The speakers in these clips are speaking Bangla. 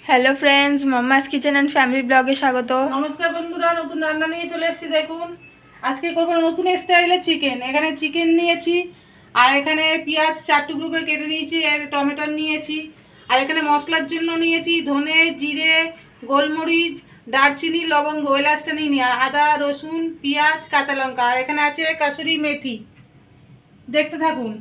Hello friends, mamma's kitchen and family ব্লগে স্বাগত। নমস্কার বন্ধুরা, নতুন রান্না নিয়ে চলে এসেছি। দেখুন, আজকে করবো নতুন স্টাইলের চিকেন। এখানে চিকেন নিয়েছি, আর এখানে পেঁয়াজ 4 টুকরো করে কেটে নিয়েছি, আর টমেটো নিয়েছি, আর এখানে মশলার জন্য নিয়েছি ধনে, জিরে, গোলমরিচ, দারচিনি, লবঙ্গ, এলাচটা নিয়ে নিই, আর আদা, রসুন, পেঁয়াজ, কাঁচা লঙ্কা, আর এখানে আছে কাসুরি মেথি। দেখতে থাকুন।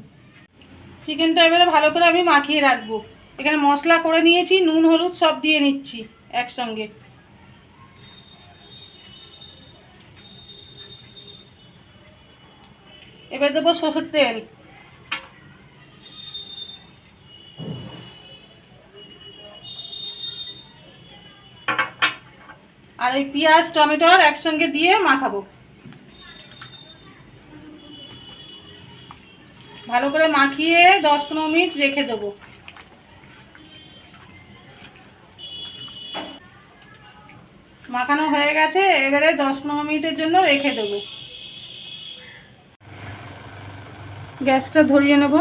চিকেনটা এবারে ভালো করে আমি মাখিয়ে রাখবো। এখানে মশলা করে নিয়েছি, নুন হলুদ সব দিয়ে নিচ্ছি একসঙ্গে। এবার দেবো সরষের তেল, আর এই পেঁয়াজ টমেটোর একসঙ্গে দিয়ে মাখাবো। ভালো করে মাখিয়ে 10-15 মিনিট রেখে দেবো। মাখানো হয়ে গেছে, এবারে 10-15 মিনিটের জন্য রেখে দেবো। গ্যাসটা ধরিয়ে নেব।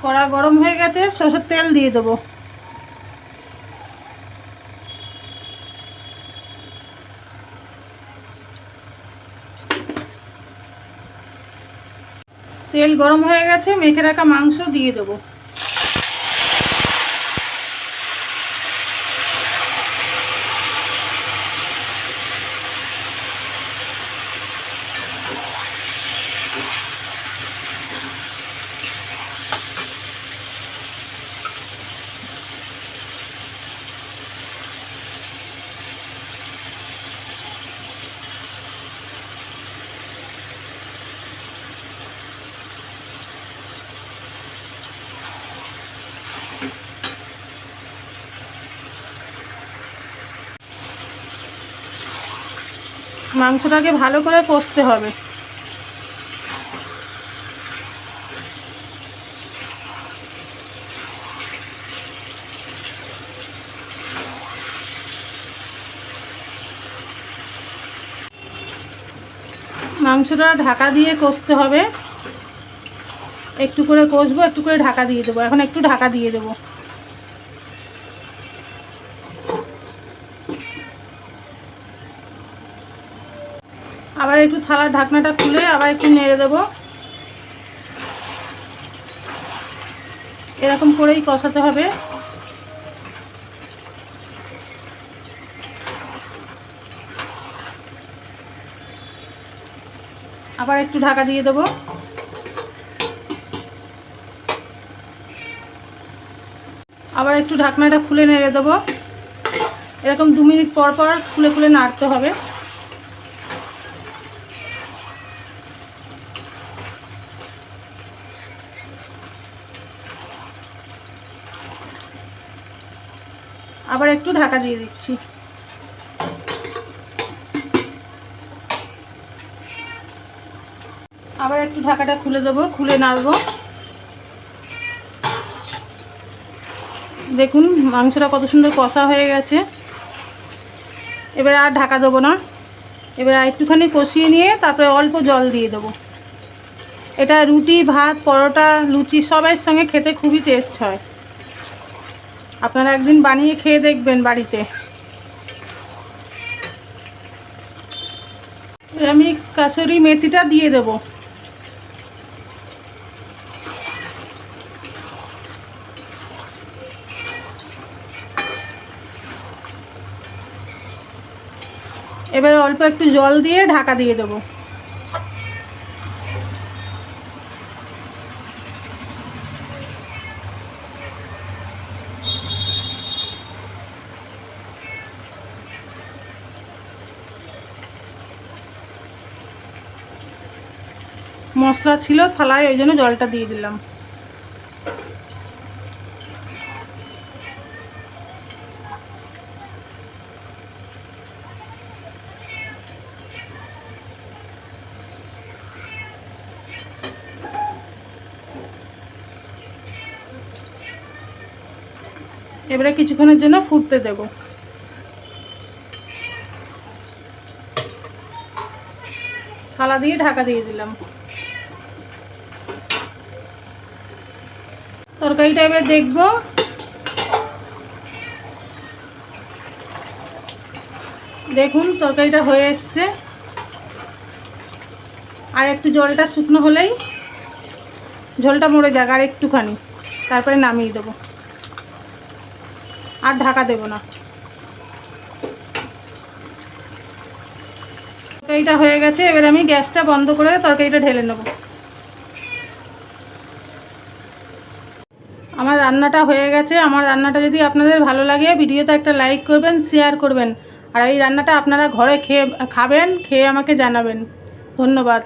কড়া গরম হয়ে গেছে, সরষের তেল দিয়ে দেবো। তেল গরম হয়ে গেছে, মেখে রাখা মাংস দিয়ে দেবো। মাংসটাকে ভালো করে কষতে হবে। মাংসটা ঢাকা দিয়ে কষতে হবে। একটু করে কষবো, একটু করে ঢাকা দিয়ে দেবো। এখন একটু ঢাকা দিয়ে দেবো। আবার একটু থালার ঢাকনাটা খুলে আবার একটু নেড়ে দেবো। এরকম করেই কষাতে হবে। আবার একটু ঢাকা দিয়ে দেবো। আবার একটু ঢাকনাটা খুলে নেড়ে দেবো। এরকম 2 মিনিট পর পর খুলে খুলে নাড়তে হবে। আবার একটু ঢাকা দিয়ে দিচ্ছি। আবার একটু ঢাকাটা খুলে দেবো, খুলে নাড়বো। দেখুন মাংসটা কত সুন্দর কষা হয়ে গেছে। এবার আর ঢাকা দেবো না। এবার আর একটুখানি কষিয়ে নিয়ে তারপরে অল্প জল দিয়ে দেবো। এটা রুটি, ভাত, পরোটা, লুচি সবের সঙ্গে খেতে খুবই টেস্ট হয়। আপনারা একদিন বানিয়ে খেয়ে দেখবেন বাড়িতে। আমি কাসুরি মেথিটা দিয়ে দেবো। এবার অল্প একটু জল দিয়ে ঢাকা দিয়ে দেবো। মশলা ছিল থালায়, ওই জন্য জলটা দিয়ে দিলাম। এবারে কিছুক্ষণের জন্য ফুটতে দেব। থালা দিয়ে ঢাকা দিয়ে দিলাম। তরকারিটা এবার দেখবো। দেখুন তরকারিটা হয়ে এসছে, আর একটু জলটা শুকনো হলেই, ঝোলটা মরে যাক আর একটুখানি, তারপরে নামিয়ে দেবো, আর ঢাকা দেবো না। তরকারিটা হয়ে গেছে, এবার আমি গ্যাসটা বন্ধ করে তরকারিটা ঢেলে নেব। আমার রান্নাটা হয়ে গেছে। আমার রান্নাটা যদি আপনাদের ভালো লাগে ভিডিওতে একটা লাইক করবেন, শেয়ার করবেন, আর এই রান্নাটা আপনারা ঘরে খাবেন, খেয়ে আমাকে জানাবেন। ধন্যবাদ।